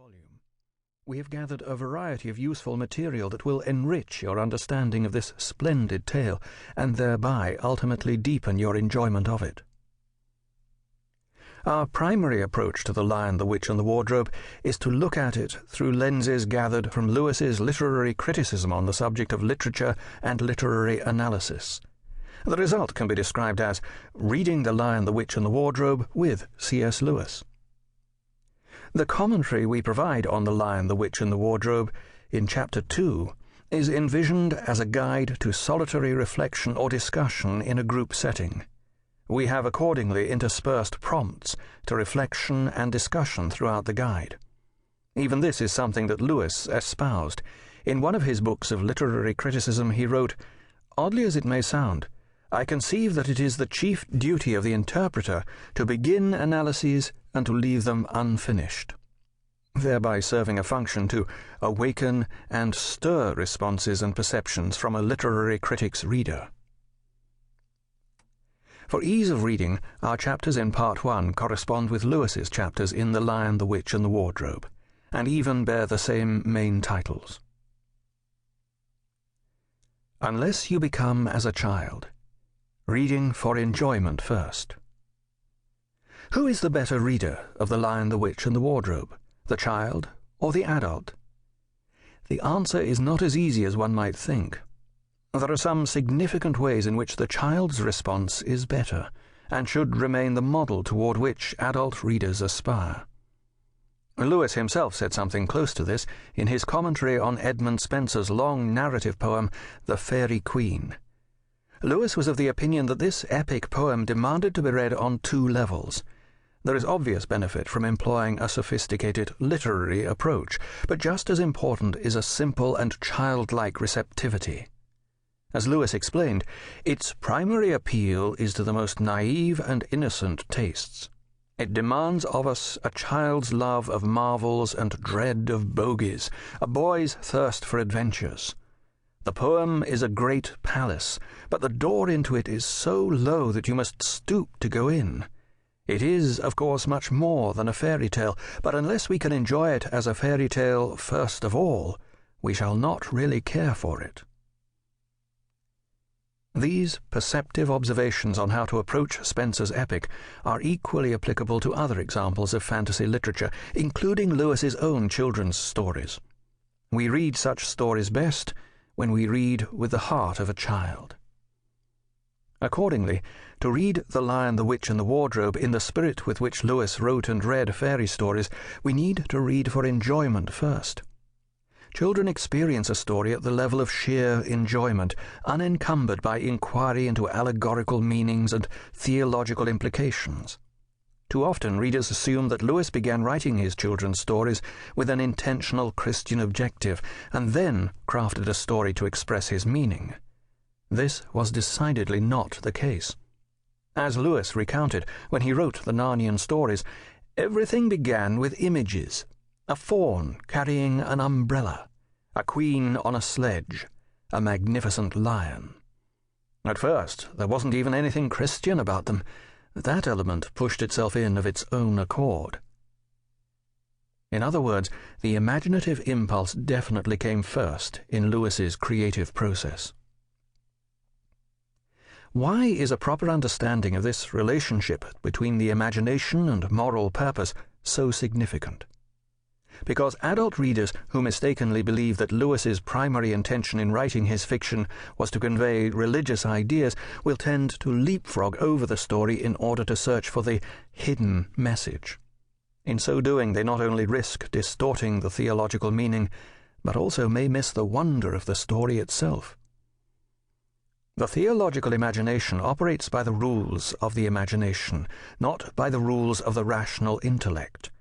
volume, we have gathered a variety of useful material that will enrich your understanding of this splendid tale and thereby ultimately deepen your enjoyment of it. Our primary approach to The Lion, the Witch and the Wardrobe is to look at it through lenses gathered from Lewis's literary criticism on the subject of literature and literary analysis. The result can be described as reading The Lion, the Witch and the Wardrobe with C.S. Lewis. The commentary we provide on The Lion, the Witch and the Wardrobe in Chapter 2 is envisioned as a guide to solitary reflection or discussion in a group setting. We have accordingly interspersed prompts to reflection and discussion throughout the guide. Even this is something that Lewis espoused. In one of his books of literary criticism he wrote, "Oddly as it may sound, I conceive that it is the chief duty of the interpreter to begin analyses and to leave them unfinished, thereby serving a function to awaken and stir responses and perceptions from a literary critic's reader." For ease of reading, our chapters in Part 1 correspond with Lewis's chapters in The Lion, the Witch and the Wardrobe, and even bear the same main titles. Unless you become as a child, reading for enjoyment first. Who is the better reader of The Lion, the Witch and the Wardrobe, the child or the adult? The answer is not as easy as one might think. There are some significant ways in which the child's response is better, and should remain the model toward which adult readers aspire. Lewis himself said something close to this in his commentary on Edmund Spenser's long narrative poem, The Fairy Queen. Lewis was of the opinion that this epic poem demanded to be read on two levels. There is obvious benefit from employing a sophisticated literary approach, but just as important is a simple and childlike receptivity. As Lewis explained, its primary appeal is to the most naive and innocent tastes. It demands of us a child's love of marvels and dread of bogies, a boy's thirst for adventures. The poem is a great palace, but the door into it is so low that you must stoop to go in. It is, of course, much more than a fairy tale, but unless we can enjoy it as a fairy tale first of all, we shall not really care for it. These perceptive observations on how to approach Spenser's epic are equally applicable to other examples of fantasy literature, including Lewis's own children's stories. We read such stories best when we read with the heart of a child. Accordingly, to read The Lion, the Witch and the Wardrobe in the spirit with which Lewis wrote and read fairy stories, we need to read for enjoyment first. Children experience a story at the level of sheer enjoyment, unencumbered by inquiry into allegorical meanings and theological implications. Too often readers assume that Lewis began writing his children's stories with an intentional Christian objective, and then crafted a story to express his meaning. This was decidedly not the case. As Lewis recounted when he wrote the Narnian stories, everything began with images. A fawn carrying an umbrella, a queen on a sledge, a magnificent lion. At first, there wasn't even anything Christian about them. That element pushed itself in of its own accord. In other words, the imaginative impulse definitely came first in Lewis's creative process. Why is a proper understanding of this relationship between the imagination and moral purpose so significant? Because adult readers who mistakenly believe that Lewis's primary intention in writing his fiction was to convey religious ideas will tend to leapfrog over the story in order to search for the hidden message. In so doing, they not only risk distorting the theological meaning, but also may miss the wonder of the story itself. The theological imagination operates by the rules of the imagination, not by the rules of the rational intellect.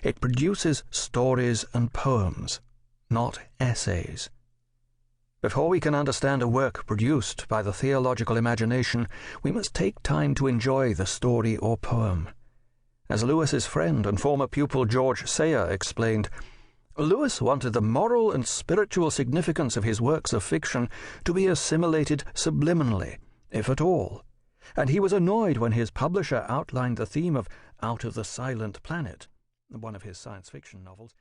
It produces stories and poems, not essays. Before we can understand a work produced by the theological imagination, we must take time to enjoy the story or poem. As Lewis's friend and former pupil George Sayer explained, Lewis wanted the moral and spiritual significance of his works of fiction to be assimilated subliminally, if at all, and he was annoyed when his publisher outlined the theme of Out of the Silent Planet, one of his science fiction novels,